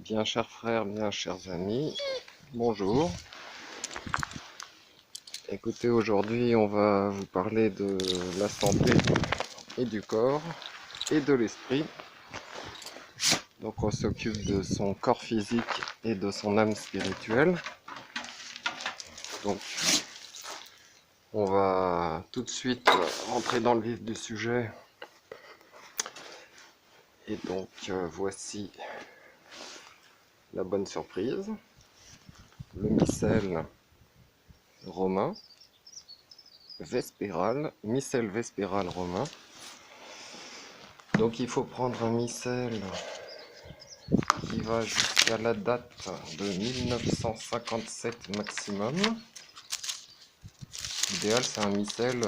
Bien chers frères, bien chers amis, bonjour. Écoutez, aujourd'hui on va vous parler de la santé et du corps et de l'esprit. Donc on s'occupe de son corps physique et de son âme spirituelle. Donc on va tout de suite rentrer dans le vif du sujet. Et donc voici la bonne surprise, le missel romain. Vespéral, missel vespéral romain. Donc il faut prendre un missel qui va jusqu'à la date de 1957 maximum. L'idéal c'est un missel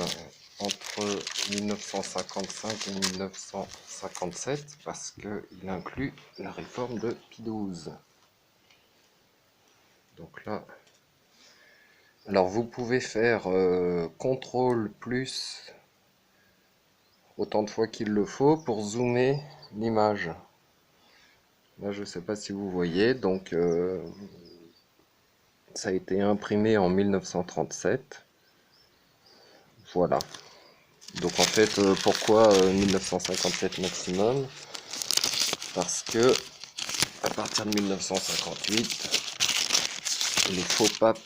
entre 1955 et 1957 parce qu'il inclut la réforme de Pie XII. Donc là, alors vous pouvez faire CTRL plus autant de fois qu'il le faut pour zoomer l'image. Là, je ne sais pas si vous voyez, donc ça a été imprimé en 1937. Voilà. Donc en fait, pourquoi 1957 maximum? Parce que à partir de 1958, les faux papes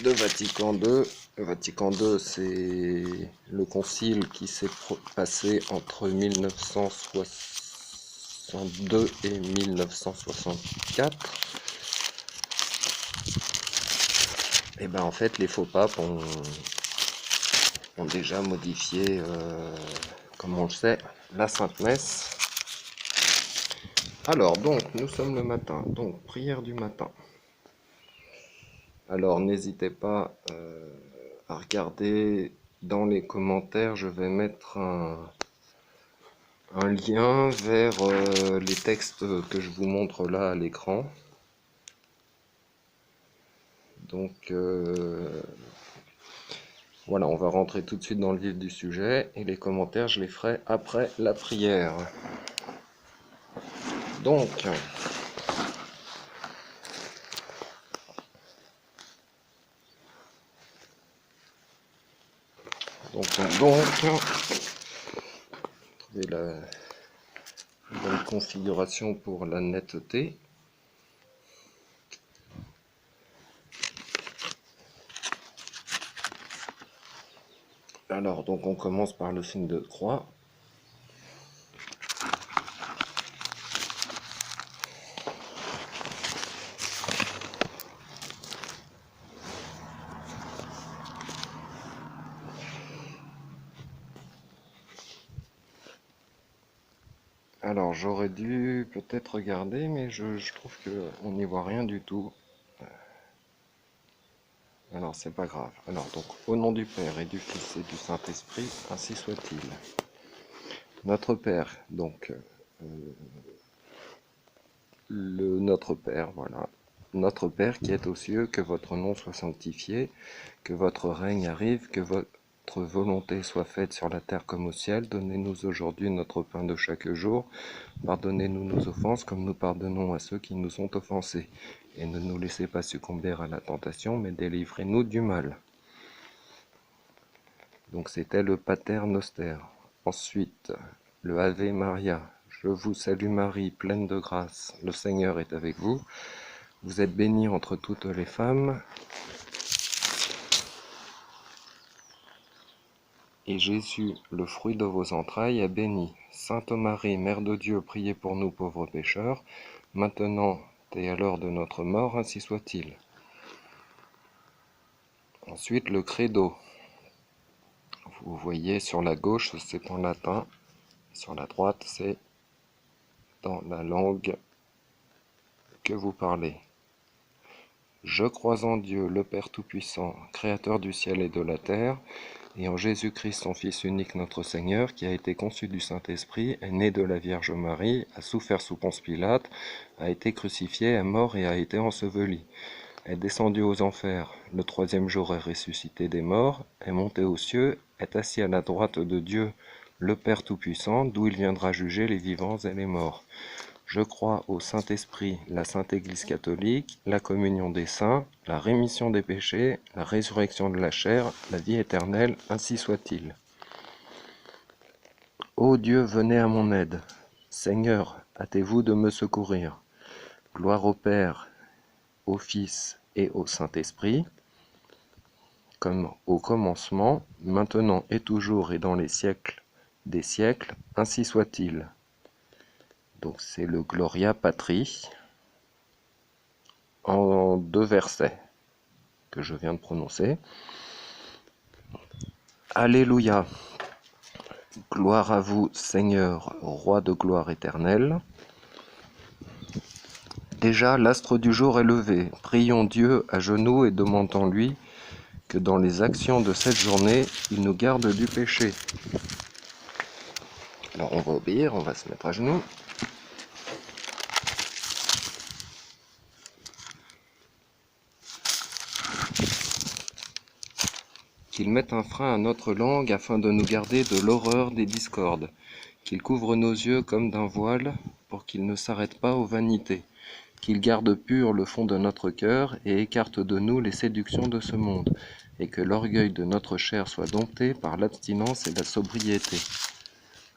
de Vatican II, le Vatican II c'est le concile qui s'est passé entre 1962 et 1964. Et ben en fait les faux papes ont déjà modifié, comme on le sait, la Sainte Messe. Alors donc nous sommes le matin, donc prière du matin. Alors n'hésitez pas à regarder dans les commentaires, je vais mettre un lien vers les textes que je vous montre là à l'écran. Donc voilà, on va rentrer tout de suite dans le vif du sujet et les commentaires je les ferai après la prière. Donc trouver la bonne configuration pour la netteté. Alors donc on commence par le signe de croix. Alors j'aurais dû peut-être regarder, mais je trouve qu'on n'y voit rien du tout. Alors c'est pas grave. Alors donc au nom du Père et du Fils et du Saint-Esprit, ainsi soit-il. Notre Père, donc notre Père, voilà. Notre Père qui est aux cieux, que votre nom soit sanctifié, que votre règne arrive, que votre volonté soit faite sur la terre comme au ciel. Donnez-nous aujourd'hui notre pain de chaque jour. Pardonnez-nous nos offenses comme nous pardonnons à ceux qui nous ont offensés. Et ne nous laissez pas succomber à la tentation, mais délivrez-nous du mal. Donc c'était le Pater Noster. Ensuite, le Ave Maria. Je vous salue Marie, pleine de grâce. Le Seigneur est avec vous. Vous êtes bénie entre toutes les femmes. Et Jésus, le fruit de vos entrailles, est béni. Sainte Marie, Mère de Dieu, priez pour nous pauvres pécheurs, maintenant et à l'heure de notre mort, ainsi soit-il. Ensuite, le Credo. Vous voyez sur la gauche, c'est en latin. Sur la droite, c'est dans la langue que vous parlez. Je crois en Dieu, le Père Tout-Puissant, Créateur du ciel et de la terre, et en Jésus-Christ, son Fils unique, notre Seigneur, qui a été conçu du Saint-Esprit, est né de la Vierge Marie, a souffert sous Ponce Pilate, a été crucifié, est mort et a été enseveli, est descendu aux enfers, le troisième jour est ressuscité des morts, est monté aux cieux, est assis à la droite de Dieu, le Père Tout-Puissant, d'où il viendra juger les vivants et les morts. Je crois au Saint-Esprit, la Sainte Église catholique, la communion des saints, la rémission des péchés, la résurrection de la chair, la vie éternelle, ainsi soit-il. Ô Dieu, venez à mon aide. Seigneur, hâtez-vous de me secourir. Gloire au Père, au Fils et au Saint-Esprit, comme au commencement, maintenant et toujours et dans les siècles des siècles, ainsi soit-il. Donc c'est le Gloria Patri en 2 versets que je viens de prononcer. Alléluia. Gloire à vous, Seigneur, roi de gloire éternelle. Déjà l'astre du jour est levé. Prions Dieu à genoux et demandons-lui que dans les actions de cette journée, il nous garde du péché. Alors on va obéir, on va se mettre à genoux. Qu'il mette un frein à notre langue afin de nous garder de l'horreur des discordes. Qu'il couvre nos yeux comme d'un voile pour qu'ils ne s'arrêtent pas aux vanités. Qu'il garde pur le fond de notre cœur et écarte de nous les séductions de ce monde. Et que l'orgueil de notre chair soit dompté par l'abstinence et la sobriété.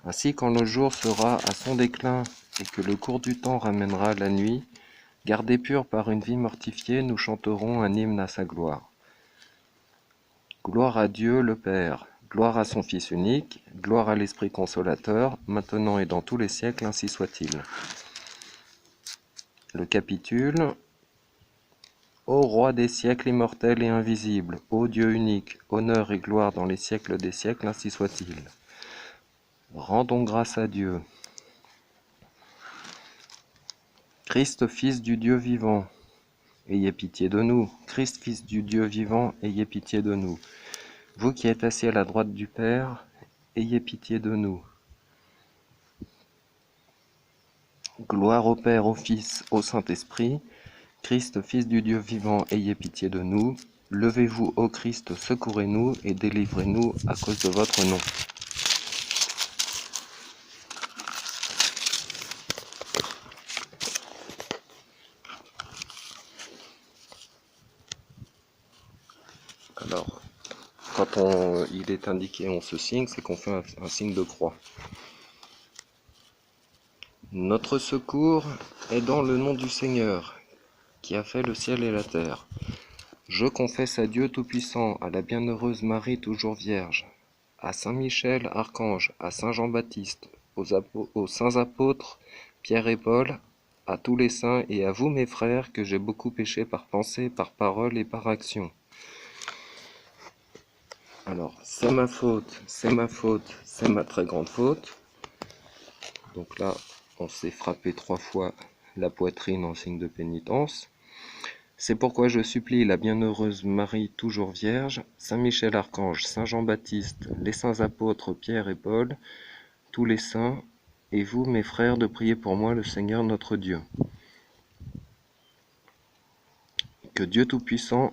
Ainsi, quand le jour sera à son déclin et que le cours du temps ramènera la nuit, gardés purs par une vie mortifiée, nous chanterons un hymne à sa gloire. Gloire à Dieu le Père, gloire à son Fils unique, gloire à l'Esprit consolateur, maintenant et dans tous les siècles, ainsi soit-il. Le capitule. Ô roi des siècles immortels et invisibles, ô Dieu unique, honneur et gloire dans les siècles des siècles, ainsi soit-il. Rendons grâce à Dieu. Christ, Fils du Dieu vivant, ayez pitié de nous. Christ, Fils du Dieu vivant, ayez pitié de nous. Vous qui êtes assis à la droite du Père, ayez pitié de nous. Gloire au Père, au Fils, au Saint-Esprit. Christ, Fils du Dieu vivant, ayez pitié de nous. Levez-vous, ô Christ, secourez-nous et délivrez-nous à cause de votre nom. Alors, quand il est indiqué on se signe, c'est qu'on fait un signe de croix. Notre secours est dans le nom du Seigneur, qui a fait le ciel et la terre. Je confesse à Dieu Tout-Puissant, à la bienheureuse Marie toujours Vierge, à Saint Michel, Archange, à Saint Jean-Baptiste, aux saints apôtres Pierre et Paul, à tous les saints et à vous mes frères, que j'ai beaucoup péché par pensée, par parole et par action. Alors, c'est ma faute, c'est ma faute, c'est ma très grande faute. Donc là, on s'est frappé 3 fois la poitrine en signe de pénitence. C'est pourquoi je supplie la bienheureuse Marie toujours Vierge, Saint Michel Archange, Saint Jean-Baptiste, les saints apôtres Pierre et Paul, tous les saints, et vous mes frères, de prier pour moi le Seigneur notre Dieu. Que Dieu Tout-Puissant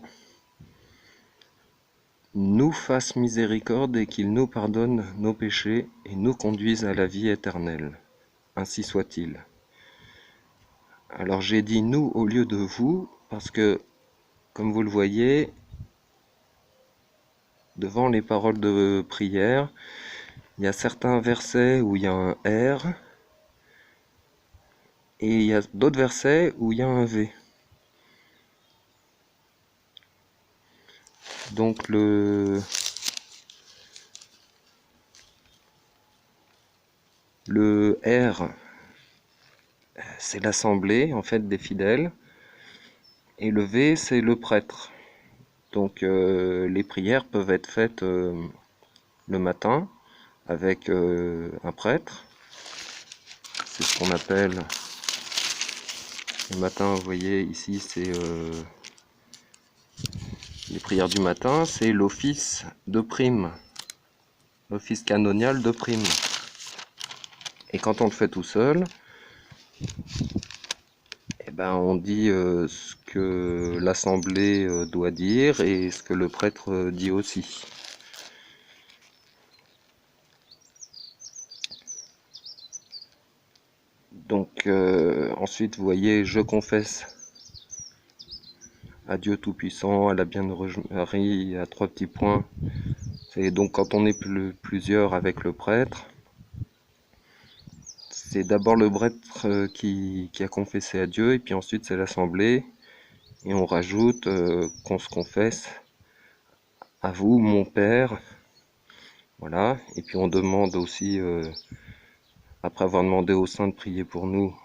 nous fasse miséricorde et qu'il nous pardonne nos péchés et nous conduise à la vie éternelle. Ainsi soit-il. Alors j'ai dit nous au lieu de vous, parce que, comme vous le voyez, devant les paroles de prière, il y a certains versets où il y a un R, et il y a d'autres versets où il y a un V. Donc le R, c'est l'assemblée en fait des fidèles, et le V, c'est le prêtre. Donc les prières peuvent être faites le matin avec un prêtre. C'est ce qu'on appelle le matin, vous voyez ici, c'est les prières du matin, c'est l'office de prime, l'office canonial de prime. Et quand on le fait tout seul, eh ben on dit ce que l'assemblée doit dire et ce que le prêtre dit aussi. Donc ensuite, vous voyez, je confesse à Dieu Tout-Puissant, à la Bienheureuse Marie, à 3 petits points. C'est donc quand on est plusieurs avec le prêtre, c'est d'abord le prêtre qui a confessé à Dieu, et puis ensuite c'est l'assemblée, et on rajoute qu'on se confesse à vous, mon Père. Voilà, et puis on demande aussi, après avoir demandé aux saints de prier pour nous,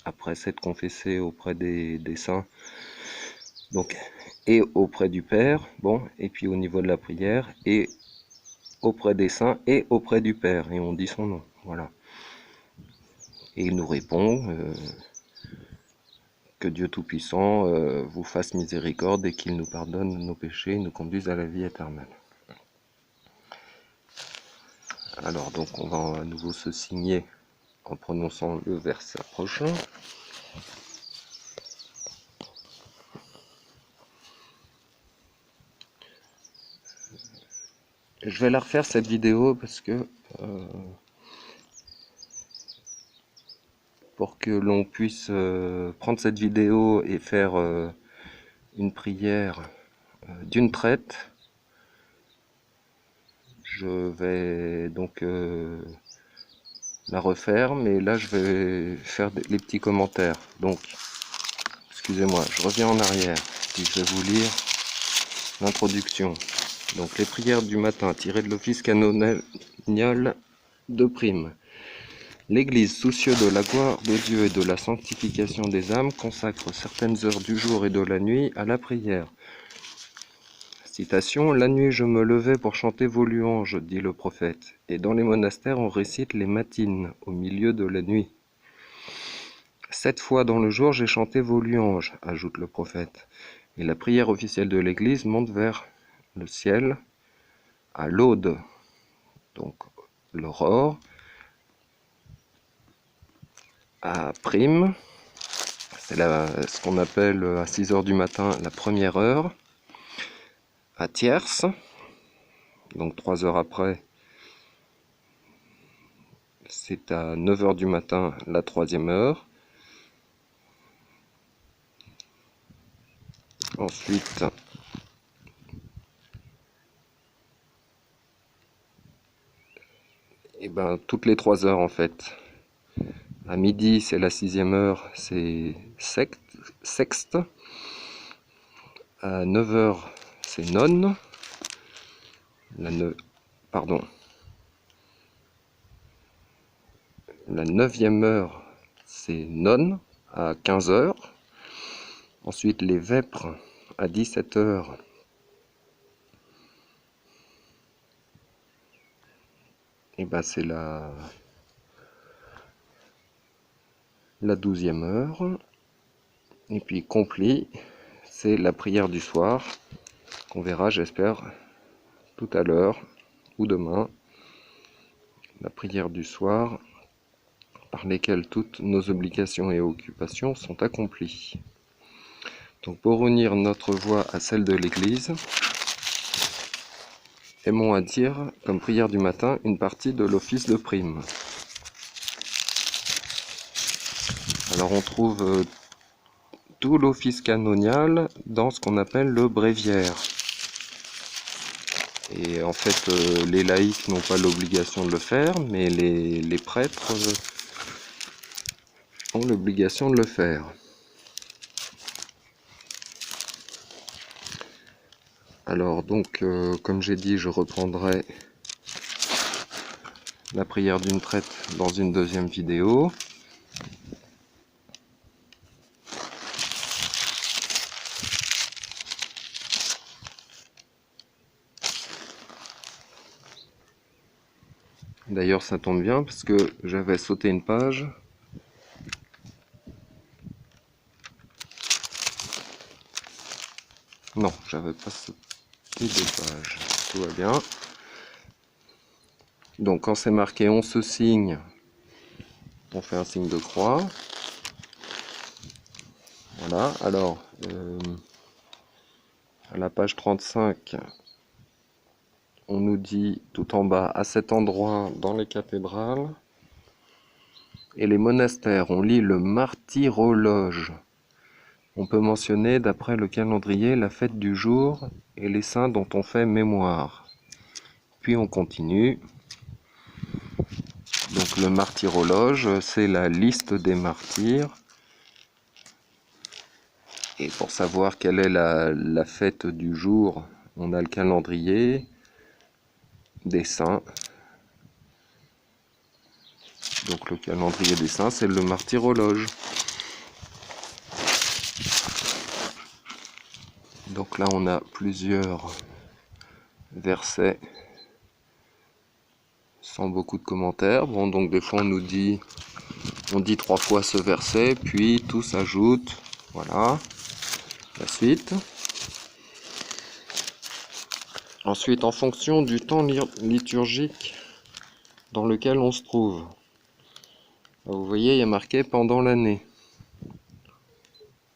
après s'être confessé auprès des saints, donc, et auprès du Père, bon, et puis au niveau de la prière, et auprès des saints et auprès du Père, et on dit son nom, voilà. Et il nous répond que Dieu Tout-Puissant vous fasse miséricorde et qu'il nous pardonne nos péchés et nous conduise à la vie éternelle. Alors donc on va à nouveau se signer en prononçant le verset prochain. Je vais la refaire cette vidéo parce que pour que l'on puisse prendre cette vidéo et faire une prière d'une traite, je vais donc la refaire, mais là je vais faire les petits commentaires. Donc, excusez-moi, je reviens en arrière et je vais vous lire l'introduction. Donc, les prières du matin tirées de l'office canonial de Prime. L'Église, soucieuse de la gloire de Dieu et de la sanctification des âmes, consacre certaines heures du jour et de la nuit à la prière. Citation, « La nuit je me levais pour chanter vos louanges, dit le prophète, et dans les monastères on récite les matines au milieu de la nuit. 7 fois dans le jour j'ai chanté vos louanges, ajoute le prophète, et la prière officielle de l'Église monte vers le ciel à l'aude, donc l'aurore, à prime, c'est ce qu'on appelle à 6 heures du matin la première heure, à tierce, donc 3 heures après, c'est à 9 heures du matin la troisième heure. Ensuite, et ben, toutes les 3 heures en fait. À midi, c'est la 6e heure, c'est sexte. À 9 heures, c'est nonne. Pardon. La 9e heure, c'est nonne, à 15 heures. Ensuite, les vêpres, à 17 heures. Et ben, c'est la 12e heure. Et puis, compli, c'est la prière du soir, qu'on verra, j'espère, tout à l'heure ou demain. La prière du soir, par lesquelles toutes nos obligations et occupations sont accomplies. Donc pour unir notre voix à celle de l'Église, aimons à dire, comme prière du matin, une partie de l'office de prime. Alors on trouve tout l'office canonial dans ce qu'on appelle le bréviaire. Et en fait, les laïcs n'ont pas l'obligation de le faire, mais les prêtres ont l'obligation de le faire. Alors donc, comme j'ai dit, je reprendrai la prière d'une traite dans une deuxième vidéo. D'ailleurs, ça tombe bien parce que j'avais sauté une page. Non, j'avais pas sauté de page. Tout va bien. Donc, quand c'est marqué on se signe, on fait un signe de croix. Voilà. Alors, à la page 35, on nous dit tout en bas, à cet endroit dans les cathédrales, et les monastères. On lit le martyrologe. On peut mentionner, d'après le calendrier, la fête du jour et les saints dont on fait mémoire. Puis on continue. Donc le martyrologe, c'est la liste des martyrs. Et pour savoir quelle est la fête du jour, on a le calendrier des saints. Donc le calendrier des saints, c'est le martyrologe. Donc là, on a plusieurs versets sans beaucoup de commentaires. Bon, donc des fois, on dit 3 fois ce verset, puis tout s'ajoute. Voilà, la suite. Ensuite, en fonction du temps liturgique dans lequel on se trouve. Vous voyez, il y a marqué pendant l'année.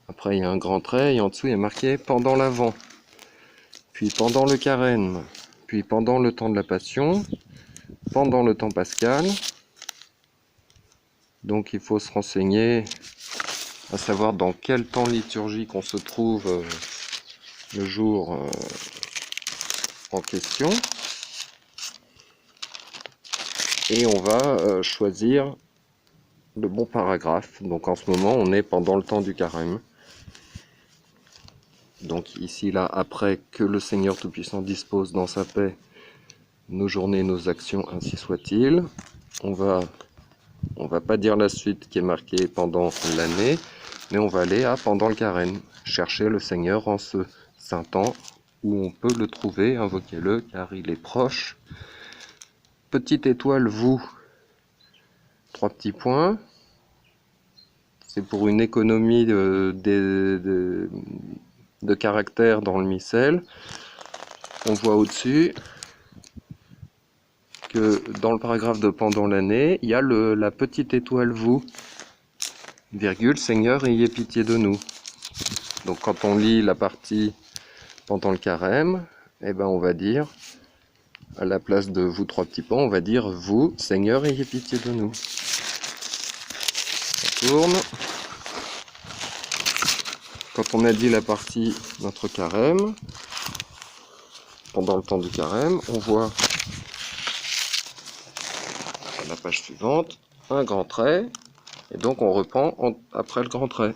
Après, il y a un grand trait et en dessous, il y a marqué pendant l'Avent. Puis pendant le carême. Puis pendant le temps de la Passion. Pendant le temps pascal. Donc, il faut se renseigner à savoir dans quel temps liturgique on se trouve le jour en question. Et on va choisir le bon paragraphe. Donc en ce moment, on est pendant le temps du carême. Donc ici, là, après que le Seigneur Tout-Puissant dispose dans sa paix nos journées, nos actions, ainsi soit-il. On va pas dire la suite qui est marquée pendant l'année, mais on va aller à pendant le carême. Chercher le Seigneur en ce saint temps où on peut le trouver, invoquez-le car il est proche. Petite étoile, vous, 3 petits points. C'est pour une économie de caractères dans le missel. On voit au-dessus que dans le paragraphe de pendant l'année, il y a la petite étoile vous, virgule, Seigneur, ayez pitié de nous. Donc quand on lit la partie pendant le carême, eh ben on va dire, à la place de vous 3 petits points, on va dire vous, Seigneur, ayez pitié de nous. On tourne. Quand on a dit la partie notre carême, pendant le temps du carême, on voit à la page suivante un grand trait, et donc on reprend après le grand trait.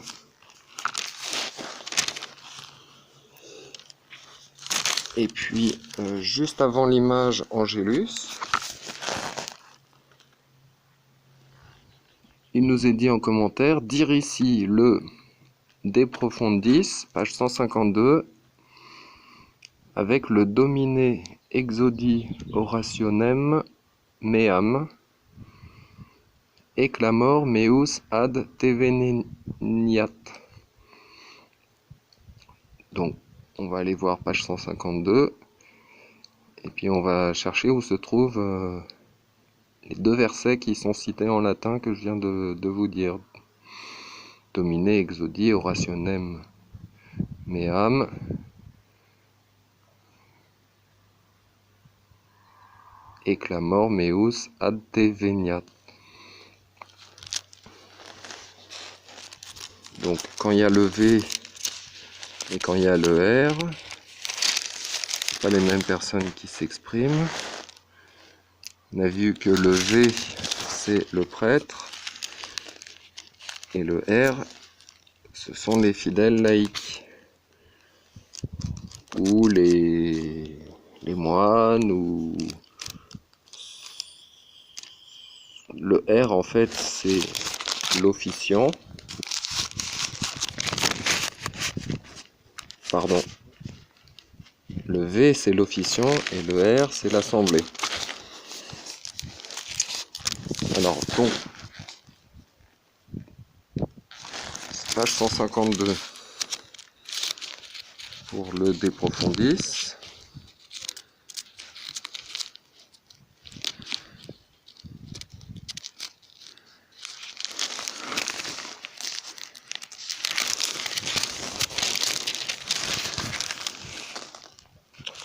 Et puis, juste avant l'image Angélus, il nous est dit en commentaire, dire ici le De Profundis, page 152, avec le Domine Exodi Orationem Meam, et clamor meus ad te veniat. Donc, on va aller voir page 152, et puis on va chercher où se trouvent les 2 versets qui sont cités en latin que je viens de vous dire. Domine exodi orationem meam, et clamor meus ad te veniat. Donc quand il y a le V et quand il y a le R, c'est pas les mêmes personnes qui s'expriment. On a vu que le V c'est le prêtre et le R ce sont les fidèles laïcs ou les moines, ou le R en fait c'est l'officiant. Pardon. Le V c'est l'officiant et le R c'est l'assemblée. Alors donc, page 152 pour le De Profundis.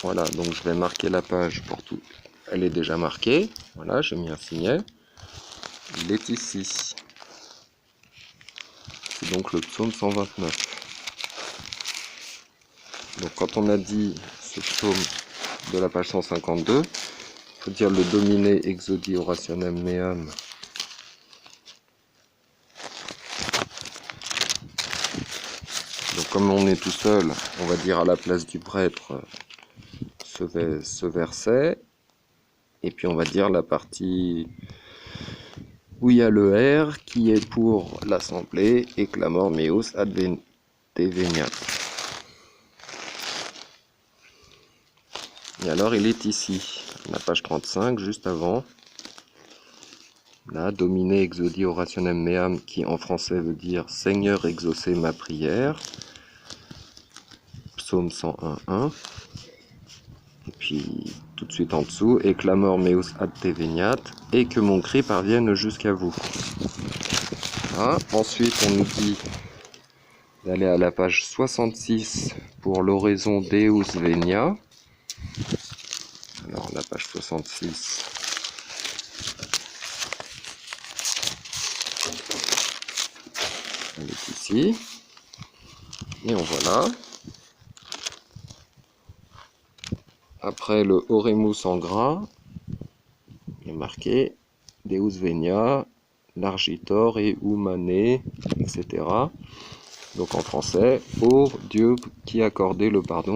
Voilà, donc je vais marquer la page pour tout. Elle est déjà marquée. Voilà, j'ai mis un signet. Il est ici. c'est donc le psaume 129. Donc quand on a dit ce psaume de la page 152, il faut dire le Domine exaudi orationem meam. Donc comme on est tout seul, on va dire à la place du prêtre ce verset, et puis on va dire la partie où il y a le R qui est pour l'assemblée et clamor meus adveniat. Et alors il est ici, la page 35, juste avant, là, Domine exaudi orationem meam, qui en français veut dire Seigneur exaucez ma prière, psaume 101.1, et puis tout de suite en dessous, et clamor meus ad te veniat, et que mon cri parvienne jusqu'à vous. Voilà. Ensuite on nous dit d'aller à la page 66 pour l'oraison Deus Venia. Alors la page 66, elle est ici, et on voit là. Après le Oremus en gras, il est marqué Deus Venia, Largitor et Humane, etc. Donc en français, ô Dieu qui accordait le pardon